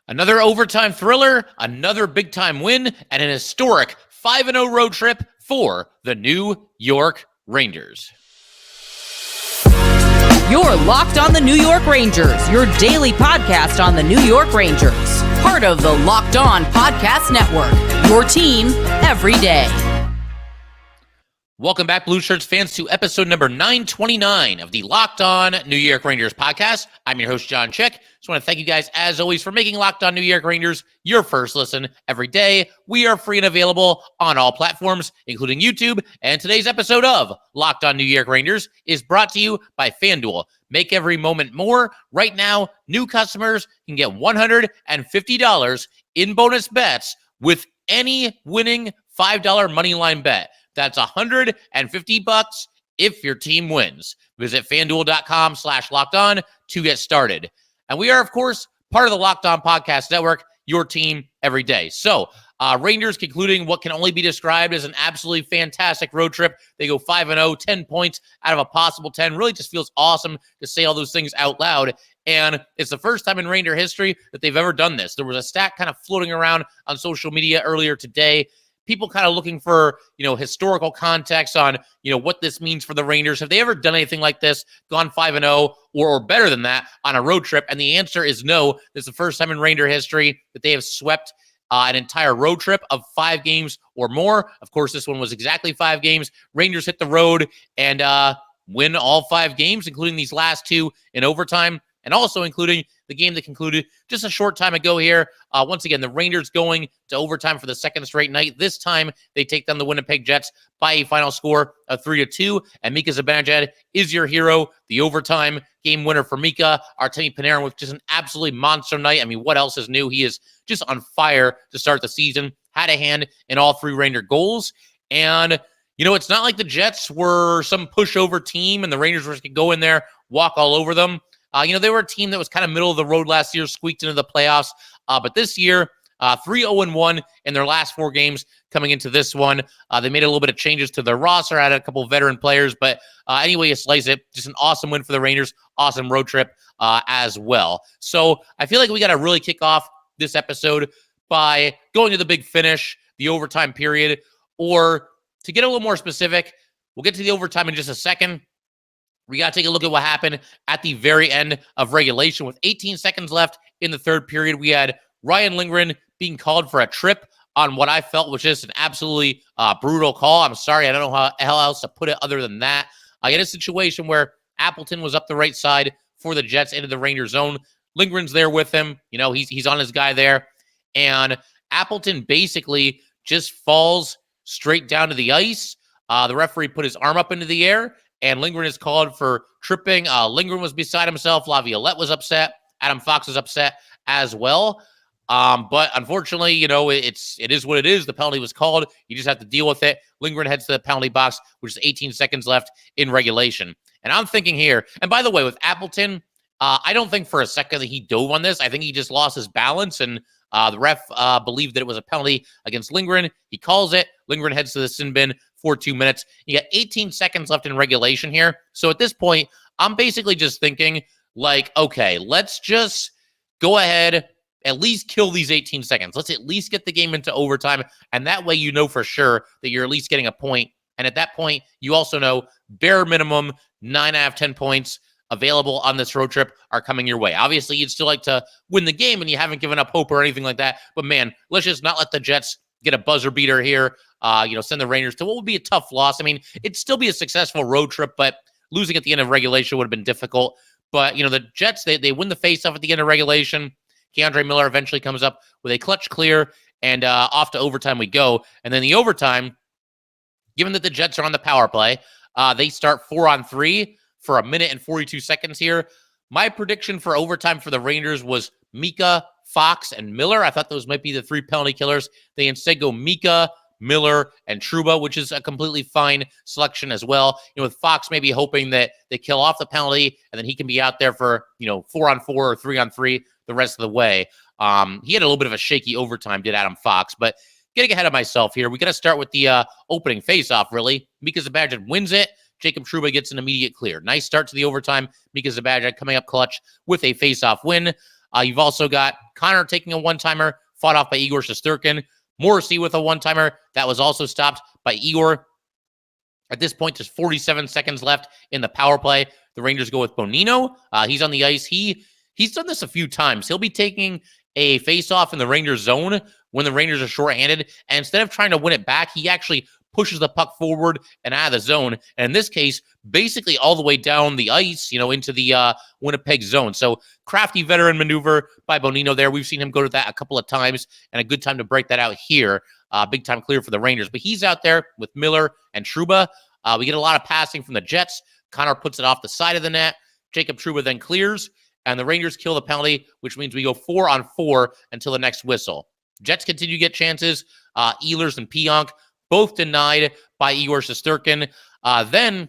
Another overtime thriller, another big-time win, and an historic 5-0 road trip for the New York Rangers. You're Locked on the New York Rangers, your daily podcast on the New York Rangers. Part of the Locked On Podcast Network, your team every day. Welcome back, Blue Shirts fans, to episode number 929 of the Locked On New York Rangers podcast. I'm your host, John Chick. Just want to thank you guys, as always, for making Locked On New York Rangers your first listen every day. We are free and available on all platforms, including YouTube. And today's episode of Locked On New York Rangers is brought to you by FanDuel. Make every moment more. Right now, new customers can get $150 in bonus bets with any winning $5 moneyline bet. That's $150 if your team wins. Visit FanDuel.com/LockedOn to get started. And we are, of course, part of the Locked On Podcast Network, your team every day. So, Rangers concluding what can only be described as an absolutely fantastic road trip. They go 5-0, 10 points out of a possible 10. Really just feels awesome to say all those things out loud. And it's the first time in Ranger history that they've ever done this. There was a stat kind of floating around on social media earlier today. People kind of looking for, historical context on, what this means for the Rangers. Have they ever done anything like this, gone 5-0 or better than that on a road trip? And the answer is no. This is the first time in Ranger history that they have swept an entire road trip of 5 games or more. Of course, this one was exactly 5 games. Rangers hit the road and win all 5 games, including these last 2 in overtime, and also including the game that concluded just a short time ago here. Once again, the Rangers going to overtime for the second straight night. This time, they take down the Winnipeg Jets by a final score of 3-2. And Mika Zibanejad is your hero. The overtime game winner for Mika. Artemi Panarin with just an absolutely monster night. I mean, what else is new? He is just on fire to start the season. Had a hand in all 3 Ranger goals. And, it's not like the Jets were some pushover team and the Rangers were just going to go in there, walk all over them. They were a team that was kind of middle of the road last year, squeaked into the playoffs. But this year, 3-0-1 in their last 4 games coming into this one. They made a little bit of changes to their roster, added a couple of veteran players. But anyway you slice it, just an awesome win for the Rangers, awesome road trip as well. So I feel like we got to really kick off this episode by going to the big finish, the overtime period. Or to get a little more specific, we'll get to the overtime in just a second. We got to take a look at what happened at the very end of regulation. With 18 seconds left in the third period, we had Ryan Lindgren being called for a trip on what I felt was just an absolutely brutal call. I'm sorry. I don't know how else to put it other than that. I had a situation where Appleton was up the right side for the Jets into the Ranger zone. Lindgren's there with him. He's on his guy there. And Appleton basically just falls straight down to the ice. The referee put his arm up into the air, and Lindgren is called for tripping. Lindgren was beside himself. Laviolette was upset. Adam Fox was upset as well. But unfortunately, it is what it is. The penalty was called. You just have to deal with it. Lindgren heads to the penalty box, which is 18 seconds left in regulation. And I'm thinking here, and by the way, with Appleton, I don't think for a second that he dove on this. I think he just lost his balance, and the ref believed that it was a penalty against Lindgren. He calls it. Lindgren heads to the sin bin for 2 minutes. You got 18 seconds left in regulation here. So at this point, I'm basically just thinking, okay, let's just go ahead, at least kill these 18 seconds. Let's at least get the game into overtime. And that way, for sure that you're at least getting a point. And at that point, you also know bare minimum 9 out of 10 points available on this road trip are coming your way. Obviously, you'd still like to win the game and you haven't given up hope or anything like that. But man, let's just not let the Jets get a buzzer beater here, send the Rangers to what would be a tough loss. I mean, it'd still be a successful road trip, but losing at the end of regulation would have been difficult. But, the Jets, they win the faceoff at the end of regulation. Keandre Miller eventually comes up with a clutch clear, and off to overtime we go. And then the overtime, given that the Jets are on the power play, they start 4-on-3 for 1 minute and 42 seconds here. My prediction for overtime for the Rangers was Mika, Fox, and Miller. I thought those might be the 3 penalty killers. They instead go Mika, Miller, and Trouba, which is a completely fine selection as well. With Fox maybe hoping that they kill off the penalty and then he can be out there for, 4-on-4 or 3-on-3 the rest of the way. He had a little bit of a shaky overtime, did Adam Fox, but getting ahead of myself here, we got to start with the opening faceoff, really. Mika Zibanejad wins it. Jacob Trouba gets an immediate clear. Nice start to the overtime. Mika Zibanejad coming up clutch with a faceoff win. You've also got Connor taking a one-timer, fought off by Igor Shesterkin. Morrissey with a one-timer that was also stopped by Igor. At this point, there's 47 seconds left in the power play. The Rangers go with Bonino. He's on the ice. He's done this a few times. He'll be taking a face-off in the Rangers zone when the Rangers are shorthanded, and instead of trying to win it back, he actually pushes the puck forward and out of the zone. And in this case, basically all the way down the ice, into the Winnipeg zone. So crafty veteran maneuver by Bonino there. We've seen him go to that a couple of times, and a good time to break that out here. Big time clear for the Rangers. But he's out there with Miller and Trouba. We get a lot of passing from the Jets. Connor puts it off the side of the net. Jacob Trouba then clears, and the Rangers kill the penalty, which means we go 4-on-4 until the next whistle. Jets continue to get chances. Ehlers and Pionk both denied by Igor Shesterkin. Then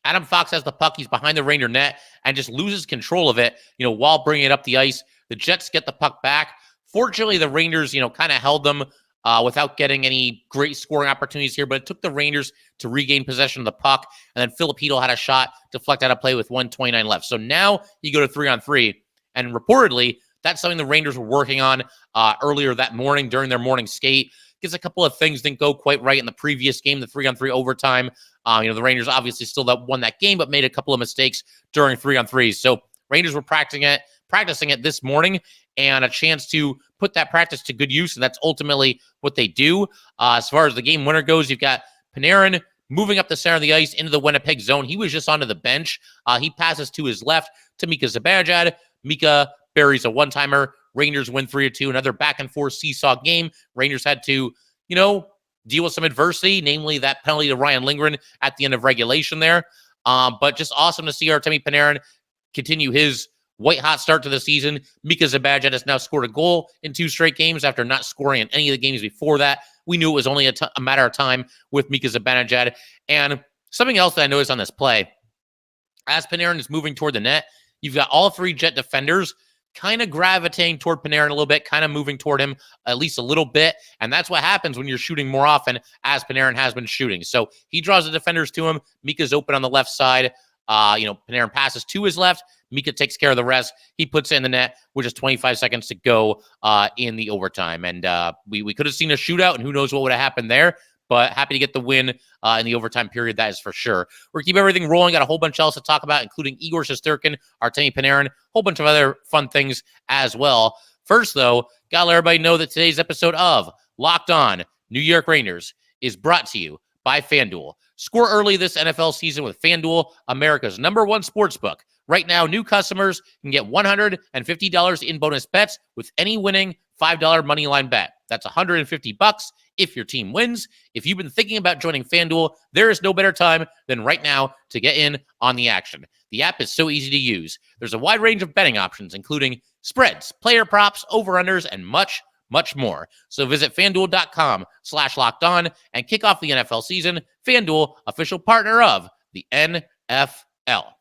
Adam Fox has the puck. He's behind the Ranger net and just loses control of it, while bringing it up the ice. The Jets get the puck back. Fortunately, the Rangers, kind of held them without getting any great scoring opportunities here, but it took the Rangers to regain possession of the puck. And then Filipino had a shot deflect out of play with 1:29 left. So now you go to 3-on-3. And reportedly, that's something the Rangers were working on earlier that morning during their morning skate. Because a couple of things didn't go quite right in the previous game, the 3-on-3 overtime. The Rangers obviously still won that game, but made a couple of mistakes during 3-on-3s. So Rangers were practicing it this morning, and a chance to put that practice to good use, and that's ultimately what they do. As far as the game winner goes, you've got Panarin moving up the center of the ice into the Winnipeg zone. He was just onto the bench. He passes to his left to Mika Zibanejad. Mika buries a one-timer. Rangers win 3-2. Another back-and-forth seesaw game. Rangers had to, deal with some adversity, namely that penalty to Ryan Lindgren at the end of regulation there. But just awesome to see Artemi Panarin continue his white-hot start to the season. Mika Zibanejad has now scored a goal in 2 straight games after not scoring in any of the games before that. We knew it was only a matter of time with Mika Zibanejad. And something else that I noticed on this play, as Panarin is moving toward the net, you've got all 3 Jet defenders kind of gravitating toward Panarin a little bit, kind of moving toward him at least a little bit. And that's what happens when you're shooting more often, as Panarin has been shooting. So he draws the defenders to him. Mika's open on the left side. Panarin passes to his left. Mika takes care of the rest. He puts it in the net with just 25 seconds to go in the overtime. And we could have seen a shootout, and who knows what would have happened there. But happy to get the win in the overtime period, that is for sure. We're going to keep everything rolling. Got a whole bunch else to talk about, including Igor Shesterkin, Artemi Panarin, a whole bunch of other fun things as well. First, though, got to let everybody know that today's episode of Locked On New York Rangers is brought to you by FanDuel. Score early this NFL season with FanDuel, America's #1 sportsbook. Right now, new customers can get $150 in bonus bets with any winning $5 moneyline bet. That's $150 if your team wins. If you've been thinking about joining FanDuel, there is no better time than right now to get in on the action. The app is so easy to use. There's a wide range of betting options, including spreads, player props, over-unders, and much, much more. So visit FanDuel.com/LockedOn and kick off the NFL season. FanDuel, official partner of the NFL.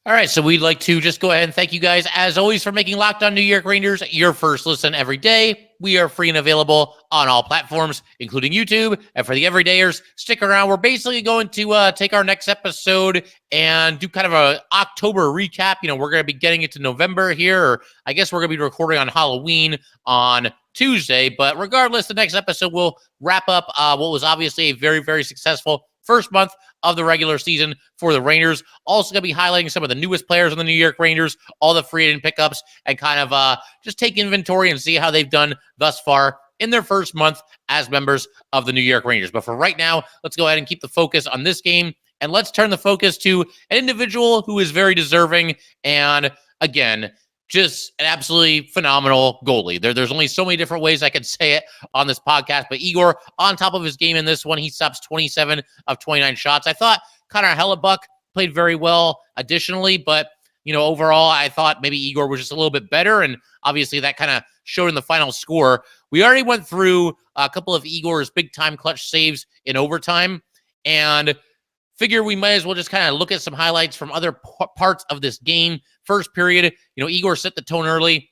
All right, so we'd like to just go ahead and thank you guys, as always, for making Locked On New York Rangers your first listen every day. We are free and available on all platforms, including YouTube. And for the everydayers, stick around. We're basically going to take our next episode and do kind of a October recap. We're going to be getting into November here, or I guess we're going to be recording on Halloween on Tuesday. But regardless, the next episode will wrap up what was obviously a very, very successful first month of the regular season for the Rangers. Also going to be highlighting some of the newest players on the New York Rangers, all the free agent pickups, and kind of just take inventory and see how they've done thus far in their first month as members of the New York Rangers. But for right now, let's go ahead and keep the focus on this game, and let's turn the focus to an individual who is very deserving and, again, just an absolutely phenomenal goalie. There's only so many different ways I could say it on this podcast, but Igor, on top of his game in this one, he stops 27 of 29 shots. I thought Connor Hellebuck played very well additionally, but, overall, I thought maybe Igor was just a little bit better, and obviously that kind of showed in the final score. We already went through a couple of Igor's big-time clutch saves in overtime, and figure we might as well just kind of look at some highlights from other parts of this game. First period, Igor set the tone early.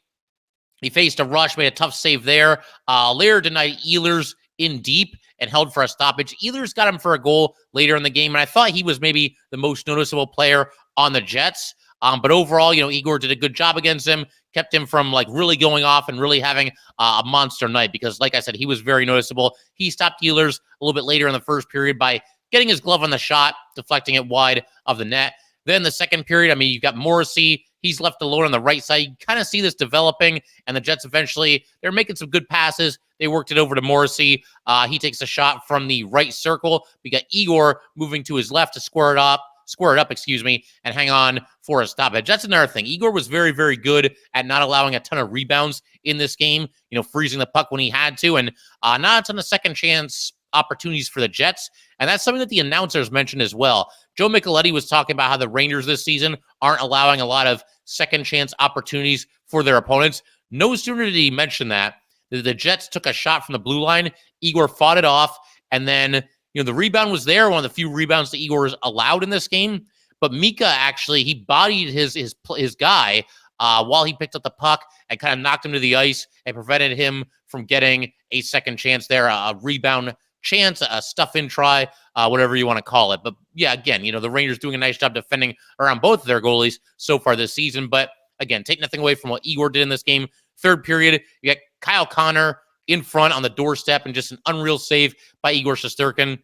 He faced a rush, made a tough save there. Later denied Ehlers in deep and held for a stoppage. Ehlers got him for a goal later in the game, and I thought he was maybe the most noticeable player on the Jets. But overall, Igor did a good job against him, kept him from like really going off and really having a monster night because, like I said, he was very noticeable. He stopped Ehlers a little bit later in the first period by getting his glove on the shot, deflecting it wide of the net. Then the second period, you've got Morrissey. He's left alone on the right side. You kind of see this developing, and the Jets eventually, they're making some good passes. They worked it over to Morrissey. He takes a shot from the right circle. We got Igor moving to his left to square it up, and hang on for a stoppage. That's another thing. Igor was very, very good at not allowing a ton of rebounds in this game, freezing the puck when he had to, and not a ton of second chance opportunities for the Jets. And that's something that the announcers mentioned as well. Joe Micheletti was talking about how the Rangers this season aren't allowing a lot of second chance opportunities for their opponents. No sooner did he mention that, the Jets took a shot from the blue line. Igor fought it off, and then the rebound was there, one of the few rebounds that Igor is allowed in this game. But Mika actually, he bodied his guy while he picked up the puck and kind of knocked him to the ice and prevented him from getting a second chance there, a rebound chance, a stuff-in try, whatever you want to call it. But yeah, again, the Rangers doing a nice job defending around both of their goalies so far this season. But again, take nothing away from what Igor did in this game. Third period, you got Kyle Connor in front on the doorstep and just an unreal save by Igor Shesterkin.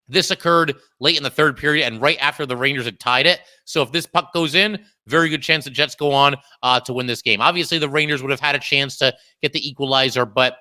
This occurred late in the third period and right after the Rangers had tied it. So if this puck goes in, very good chance the Jets go on to win this game. Obviously, the Rangers would have had a chance to get the equalizer, but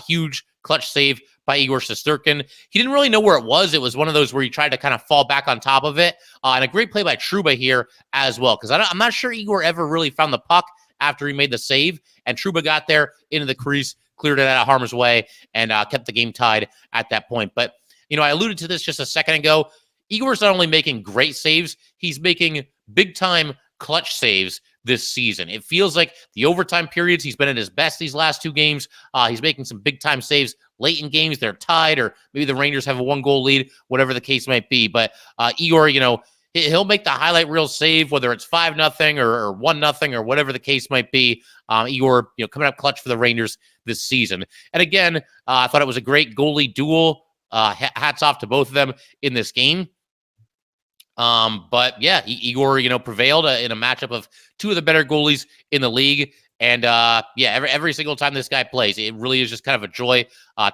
huge clutch save by Igor Shesterkin. He didn't really know where it was. It was one of those where he tried to kind of fall back on top of it. And a great play by Trouba here as well, because I'm not sure Igor ever really found the puck after he made the save. And Trouba got there into the crease, cleared it out of harm's way, and kept the game tied at that point. But, I alluded to this just a second ago. Igor's not only making great saves, he's making big-time clutch saves this season. It feels like the overtime periods, he's been at his best these last two games. He's making some big-time saves late in games. They're tied, or maybe the Rangers have a one-goal lead, whatever the case might be. But Igor, he'll make the highlight reel save, whether it's 5-0 or 1-0 or whatever the case might be. Igor, coming up clutch for the Rangers this season. And again, I thought it was a great goalie duel. Hats off to both of them in this game. But yeah, Igor, prevailed in a matchup of two of the better goalies in the league. And every single time this guy plays, it really is just kind of a joy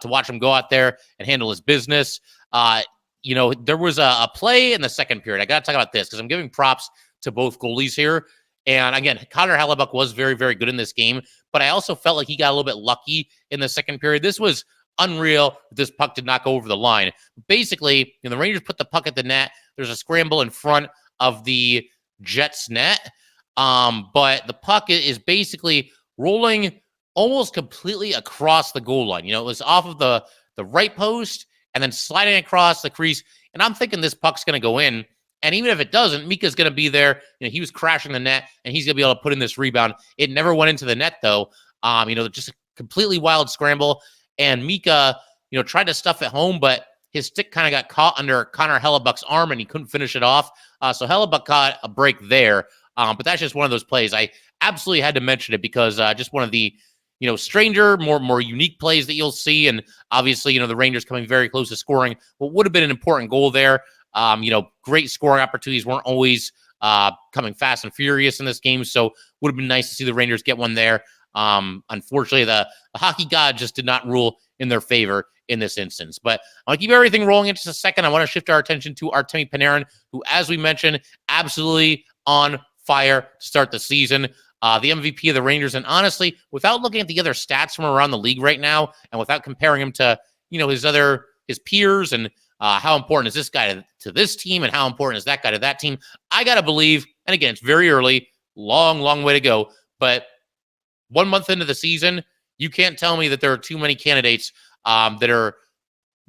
to watch him go out there and handle his business. There was a play in the second period. I got to talk about this because I'm giving props to both goalies here. And again, Connor Hellebuyck was very, very good in this game, but I also felt like he got a little bit lucky in the second period. This was unreal. This puck did not go over the line. Basically, the Rangers put the puck at the net. There's a scramble in front of the Jets net. But the puck is basically rolling almost completely across the goal line. It was off of the right post and then sliding across the crease. And I'm thinking this puck's going to go in. And even if it doesn't, Mika's going to be there. He was crashing the net, and he's going to be able to put in this rebound. It never went into the net, though. Just a completely wild scramble. And Mika, tried to stuff it home, but his stick kind of got caught under Connor Hellebuyck's arm, and he couldn't finish it off. So Hellebuyck caught a break there. But that's just one of those plays. I absolutely had to mention it because just one of the, stranger, more unique plays that you'll see. And obviously, the Rangers coming very close to scoring what would have been an important goal there. Great scoring opportunities weren't always coming fast and furious in this game. So would have been nice to see the Rangers get one there. Unfortunately, the hockey god just did not rule in their favor in this instance. But I want to keep everything rolling in just a second. I want to shift our attention to Artemi Panarin, who, as we mentioned, absolutely on fire to start the season. The MVP of the Rangers. And honestly, without looking at the other stats from around the league right now, and without comparing him to, his peers and how important is this guy to this team and how important is that guy to that team, I got to believe, and again, it's very early, long way to go, but 1 month into the season, you can't tell me that there are too many candidates that are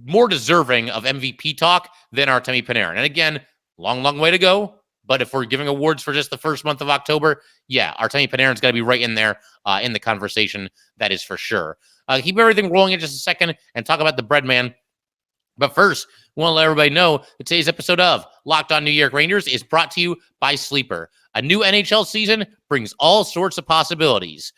more deserving of MVP talk than Artemi Panarin. And again, long way to go. But if we're giving awards for just the first month of October, yeah, Artemi Panarin's got to be right in there in the conversation. That is for sure. Keep everything rolling in just a second and talk about the bread man. But first, we want to let everybody know that today's episode of Locked On New York Rangers is brought to you by Sleeper. A new NHL season brings all sorts of possibilities.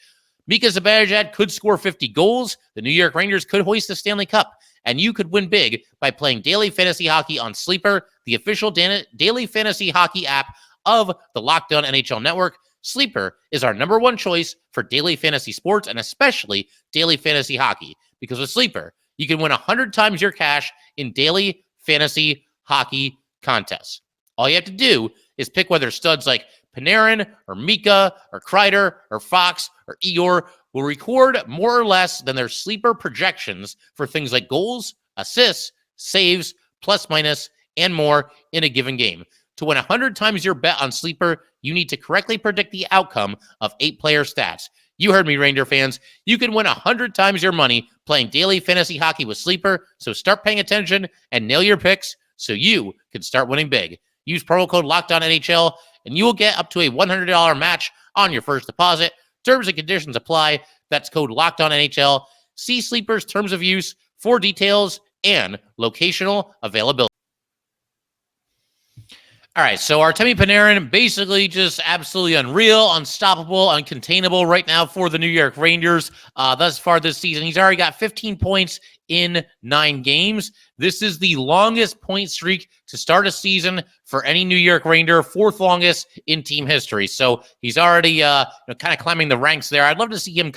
Mika Zibanejad could score 50 goals. The New York Rangers could hoist the Stanley Cup. And you could win big by playing daily fantasy hockey on Sleeper, the official daily fantasy hockey app of the Locked On NHL Network. Sleeper is our number one choice for daily fantasy sports and especially daily fantasy hockey, because with Sleeper, you can win 100 times your cash in daily fantasy hockey contests. All you have to do is pick whether studs like Panarin or Mika or Kreider or Fox or Igor will record more or less than their sleeper projections for things like goals, assists, saves, plus minus, and more in a given game. To win 100 times your bet on Sleeper, you need to correctly predict the outcome of 8-player stats. You heard me, Ranger fans. You can win 100 times your money playing daily fantasy hockey with Sleeper, so start paying attention and nail your picks so you can start winning big. Use promo code LOCKEDONNHL, and you will get up to a $100 match on your first deposit. Terms and conditions apply. That's code LOCKEDONNHL. See Sleeper's terms of use for details and locational availability. All right, so Artemi Panarin, basically just absolutely unreal, unstoppable, uncontainable right now for the New York Rangers. Thus far this season, he's already got 15 points in 9 games. This is the longest point streak to start a season for any New York Ranger, 4th longest in team history. So he's already kind of climbing the ranks there. I'd love to see him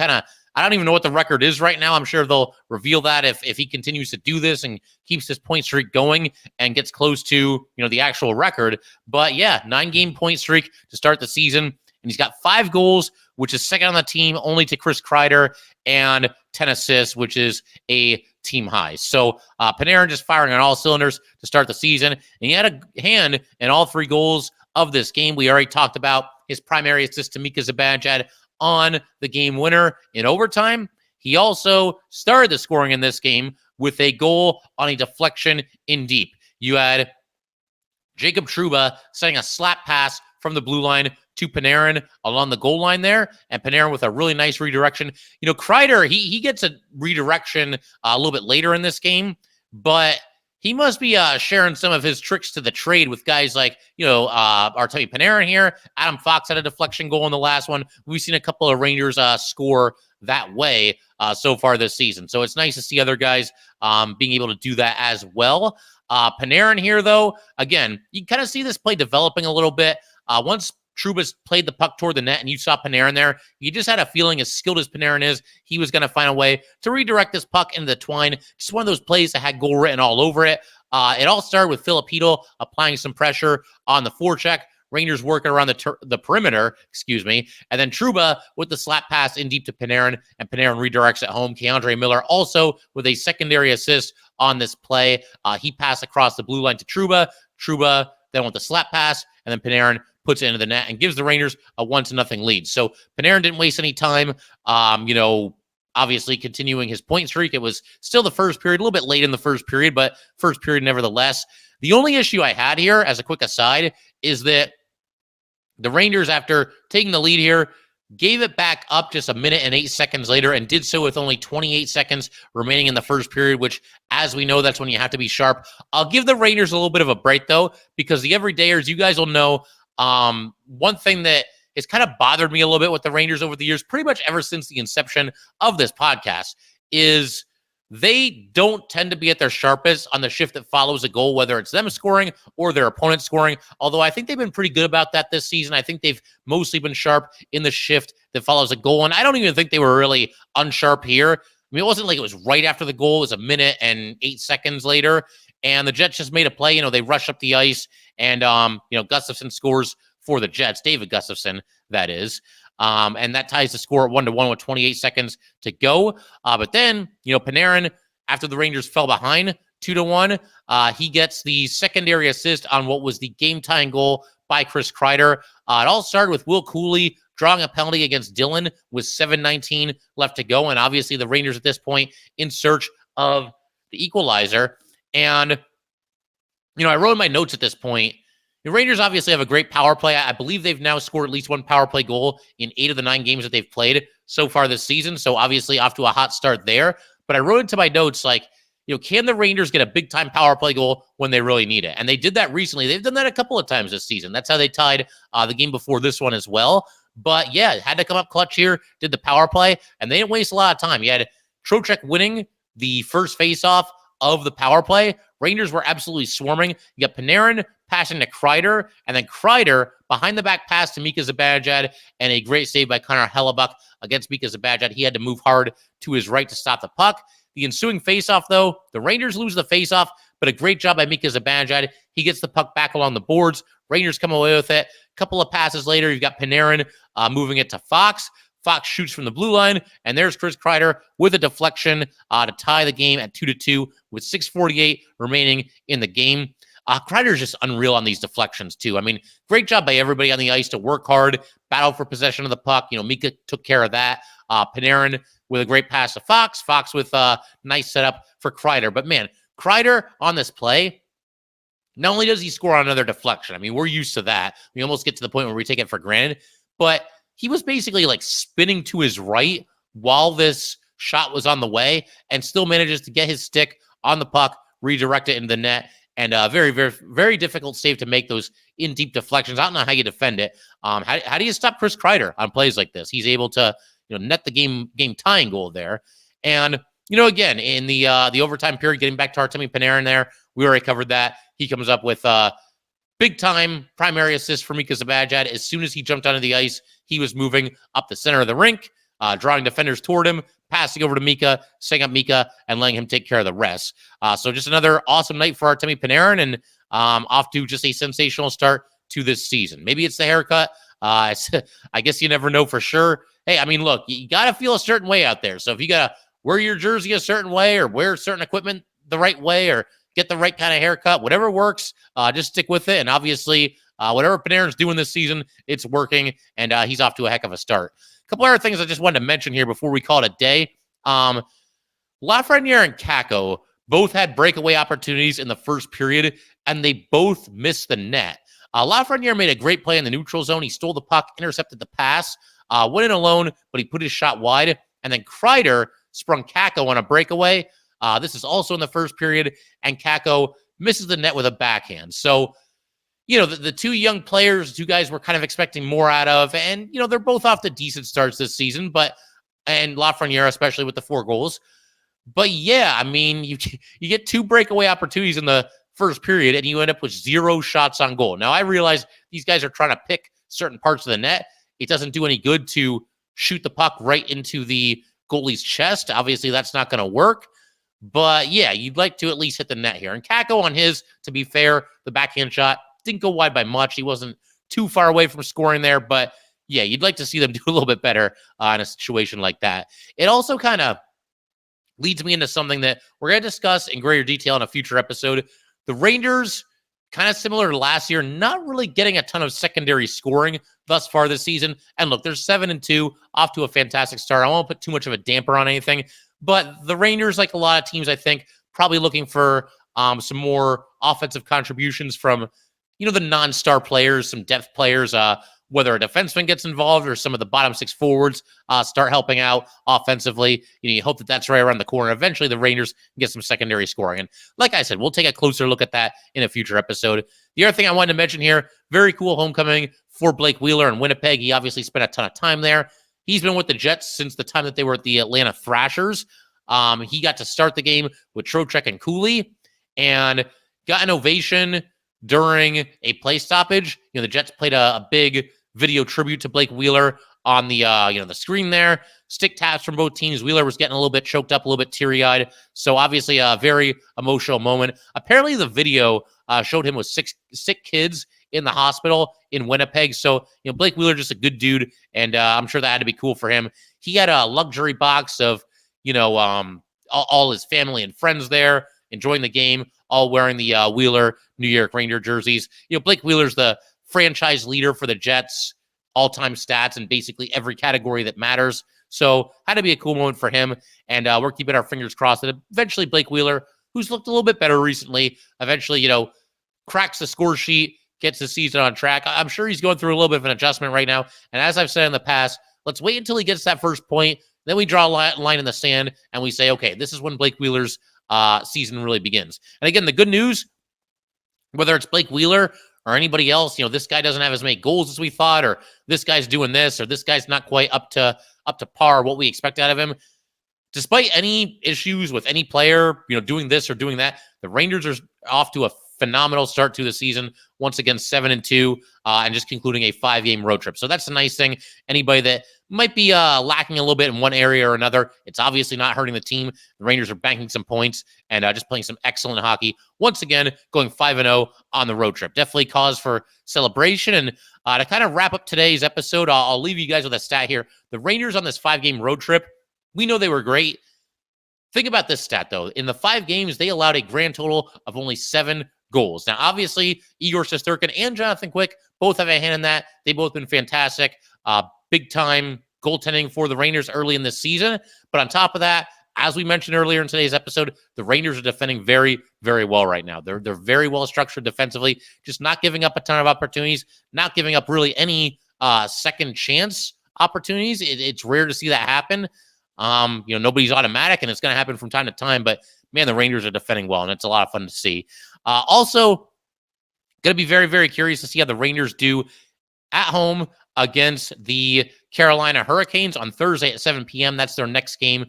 I don't even know what the record is right now. I'm sure they'll reveal that if he continues to do this and keeps this point streak going and gets close to, the actual record. But yeah, 9-game point streak to start the season. And he's got 5 goals, which is second on the team only to Chris Kreider, and 10 assists, which is a team high. So Panarin just firing on all cylinders to start the season. And he had a hand in all 3 goals of this game. We already talked about his primary assist to Mika Zibanejad on the game winner in overtime. He also started the scoring in this game with a goal on a deflection in deep. You had Jacob Trouba setting a slap pass from the blue line to Panarin along the goal line there, and Panarin with a really nice redirection. Kreider, he gets a redirection a little bit later in this game, but he must be sharing some of his tricks to the trade with guys like, Artemi Panarin here. Adam Fox had a deflection goal in the last one. We've seen a couple of Rangers score that way so far this season. So it's nice to see other guys being able to do that as well. Panarin here, though, again, you kind of see this play developing a little bit. Once Trouba's played the puck toward the net and you saw Panarin there, you just had a feeling, as skilled as Panarin is, he was going to find a way to redirect this puck into the twine. Just one of those plays that had goal written all over it. It all started with Filipino applying some pressure on the forecheck. Rangers working around the perimeter, and then Trouba with the slap pass in deep to Panarin, and Panarin redirects at home. Keandre Miller also with a secondary assist on this play. He passed across the blue line to Trouba. Trouba then with the slap pass, and then Panarin puts it into the net and gives the Rangers a 1-0 lead. So Panarin didn't waste any time, obviously continuing his point streak. It was still the first period, a little bit late in the first period, but first period nevertheless. The only issue I had here, as a quick aside, is that the Rangers, after taking the lead here, gave it back up just 1 minute and 8 seconds later, and did so with only 28 seconds remaining in the first period, which, as we know, that's when you have to be sharp. I'll give the Rangers a little bit of a break, though, because the everydayers, you guys will know, one thing that has kind of bothered me a little bit with the Rangers over the years, pretty much ever since the inception of this podcast, is they don't tend to be at their sharpest on the shift that follows a goal, whether it's them scoring or their opponent scoring. Although I think they've been pretty good about that this season. I think they've mostly been sharp in the shift that follows a goal. And I don't even think they were really unsharp here. I mean, it wasn't like it was right after the goal. It was 1 minute and 8 seconds later. And the Jets just made a play. They rush up the ice, and, Gustafsson scores for the Jets. David Gustafsson, that is. And that ties the score at 1-1 with 28 seconds to go. But then, Panarin, after the Rangers fell behind 2-1, he gets the secondary assist on what was the game-tying goal by Chris Kreider. It all started with Will Cooley drawing a penalty against Dillon with 7:19 left to go. And obviously the Rangers at this point in search of the equalizer. And, I wrote in my notes at this point, the Rangers obviously have a great power play. I believe they've now scored at least 1 power play goal in 8 of the 9 games that they've played so far this season. So obviously off to a hot start there. But I wrote into my notes, can the Rangers get a big-time power play goal when they really need it? And they did that recently. They've done that a couple of times this season. That's how they tied the game before this one as well. But yeah, had to come up clutch here, did the power play, and they didn't waste a lot of time. You had Trocheck winning the first faceoff of the power play, Rangers were absolutely swarming. You got Panarin passing to Kreider, and then Kreider behind the back pass to Mika Zibanejad, and a great save by Connor Hellebuck against Mika Zibanejad. He had to move hard to his right to stop the puck. The ensuing faceoff, though, the Rangers lose the faceoff, but a great job by Mika Zibanejad. He gets the puck back along the boards. Rangers come away with it. A couple of passes later, you've got Panarin moving it to Fox. Fox shoots from the blue line, and there's Chris Kreider with a deflection to tie the game at 2-2 with 6:48 remaining in the game. Kreider's just unreal on these deflections, too. I mean, great job by everybody on the ice to work hard, battle for possession of the puck. Mika took care of that. Panarin with a great pass to Fox. Fox with a nice setup for Kreider. But, man, Kreider on this play, not only does he score on another deflection, I mean, we're used to that. We almost get to the point where we take it for granted. But he was basically like spinning to his right while this shot was on the way and still manages to get his stick on the puck, redirect it into the net. And very, very, very difficult save to make those in deep deflections. I don't know how you defend it. How do you stop Chris Kreider on plays like this? He's able to net the game tying goal there. And again, in the overtime period, getting back to Artemi Panarin there, we already covered that. He comes up with big time primary assist for Mika Zibanejad. As soon as he jumped onto the ice, he was moving up the center of the rink, drawing defenders toward him, passing over to Mika, setting up Mika, and letting him take care of the rest. So just another awesome night for Artemi Panarin, and off to just a sensational start to this season. Maybe it's the haircut. I guess you never know for sure. Hey, I mean, look, you got to feel a certain way out there. So if you got to wear your jersey a certain way or wear certain equipment the right way or get the right kind of haircut, whatever works, just stick with it. And obviously, whatever Panarin's doing this season, it's working, and he's off to a heck of a start. A couple other things I just wanted to mention here before we call it a day. Lafreniere and Kakko both had breakaway opportunities in the first period, and they both missed the net. Lafreniere made a great play in the neutral zone. He stole the puck, intercepted the pass, went in alone, but he put his shot wide. And then Kreider sprung Kakko on a breakaway. This is also in the first period, and Kakko misses the net with a backhand. So, the two young players, two guys we're kind of expecting more out of, and, they're both off to decent starts this season, and Lafreniere, especially with the 4 goals. But yeah, I mean, you get 2 breakaway opportunities in the first period, and you end up with 0 shots on goal. Now, I realize these guys are trying to pick certain parts of the net. It doesn't do any good to shoot the puck right into the goalie's chest. Obviously, that's not going to work. But yeah, you'd like to at least hit the net here. And Kakko on his, to be fair, the backhand shot didn't go wide by much. He wasn't too far away from scoring there. But yeah, you'd like to see them do a little bit better in a situation like that. It also kind of leads me into something that we're going to discuss in greater detail in a future episode. The Rangers, kind of similar to last year, not really getting a ton of secondary scoring thus far this season. And look, they're 7-2, off to a fantastic start. I won't put too much of a damper on anything. But the Rangers, like a lot of teams, I think, probably looking for some more offensive contributions from, the non-star players, some depth players, whether a defenseman gets involved or some of the bottom 6 forwards start helping out offensively. You hope that that's right around the corner. Eventually, the Rangers get some secondary scoring. And like I said, we'll take a closer look at that in a future episode. The other thing I wanted to mention here, very cool homecoming for Blake Wheeler in Winnipeg. He obviously spent a ton of time there. He's been with the Jets since the time that they were at the Atlanta Thrashers. He got to start the game with Trocheck and Cooley and got an ovation during a play stoppage. The Jets played a big video tribute to Blake Wheeler on the the screen there. Stick taps from both teams. Wheeler was getting a little bit choked up, a little bit teary-eyed. So obviously a very emotional moment. Apparently the video showed him with 6 sick kids in the hospital in Winnipeg. So, Blake Wheeler, just a good dude. And I'm sure that had to be cool for him. He had a luxury box of, all his family and friends there, enjoying the game, all wearing the Wheeler New York Ranger jerseys. Blake Wheeler's the franchise leader for the Jets, all-time stats in basically every category that matters. So had to be a cool moment for him. And we're keeping our fingers crossed that eventually Blake Wheeler, who's looked a little bit better recently, eventually, cracks the score sheet, gets the season on track. I'm sure he's going through a little bit of an adjustment right now. And as I've said in the past, let's wait until he gets that first point. Then we draw a line in the sand and we say, okay, this is when Blake Wheeler's season really begins. And again, the good news, whether it's Blake Wheeler or anybody else, this guy doesn't have as many goals as we thought, or this guy's doing this, or this guy's not quite up to par what we expect out of him. despite any issues with any player, doing this or doing that, the Rangers are off to a phenomenal start to the season. Once again, 7-2, and just concluding a 5-game road trip. So that's a nice thing. Anybody that might be lacking a little bit in one area or another, it's obviously not hurting the team. The Rangers are banking some points and just playing some excellent hockey. Once again, going 5-0 on the road trip. Definitely cause for celebration. And to kind of wrap up today's episode, I'll leave you guys with a stat here. The Rangers on this 5-game road trip, we know they were great. Think about this stat, though. In the 5 games, they allowed a grand total of only 7 goals. Now, obviously, Igor Shesterkin and Jonathan Quick both have a hand in that. They've both been fantastic. Big-time goaltending for the Rangers early in this season. But on top of that, as we mentioned earlier in today's episode, the Rangers are defending very, very well right now. They're very well structured defensively, just not giving up a ton of opportunities, not giving up really any second chance opportunities. It's rare to see that happen. Nobody's automatic, and it's going to happen from time to time. But man, the Rangers are defending well, and it's a lot of fun to see. Also, going to be very, very curious to see how the Rangers do at home against the Carolina Hurricanes on Thursday at 7 p.m. That's their next game.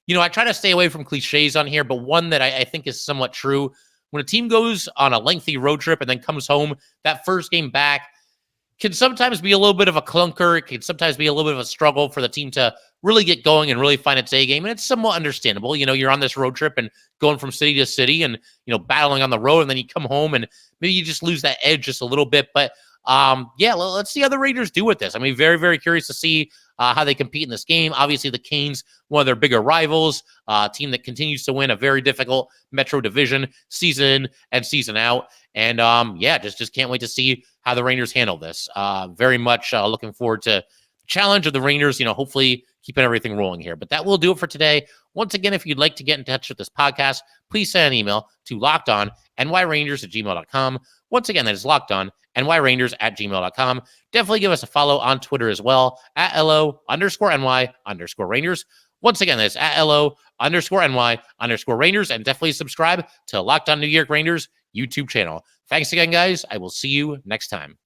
I try to stay away from cliches on here, but one that I think is somewhat true. When a team goes on a lengthy road trip and then comes home, that first game back can sometimes be a little bit of a clunker. It can sometimes be a little bit of a struggle for the team to really get going and really find its A game. And it's somewhat understandable. You're on this road trip and going from city to city and, battling on the road. And then you come home and maybe you just lose that edge just a little bit. But let's see how the Rangers do with this. I mean, very, very curious to see how they compete in this game. Obviously, the Canes, one of their bigger rivals, a team that continues to win a very difficult Metro Division season in and season out. And just can't wait to see how the Rangers handle this. Very much looking forward to the challenge of the Rangers, hopefully keeping everything rolling here. But that will do it for today. Once again, if you'd like to get in touch with this podcast, please send an email to lockedonnyrangers@gmail.com. Once again, that is lockedonnyrangers@gmail.com. Definitely give us a follow on Twitter as well at LO_NY_Rangers. Once again, that's at LO_NY_Rangers. And definitely subscribe to Locked On New York Rangers YouTube channel. Thanks again, guys. I will see you next time.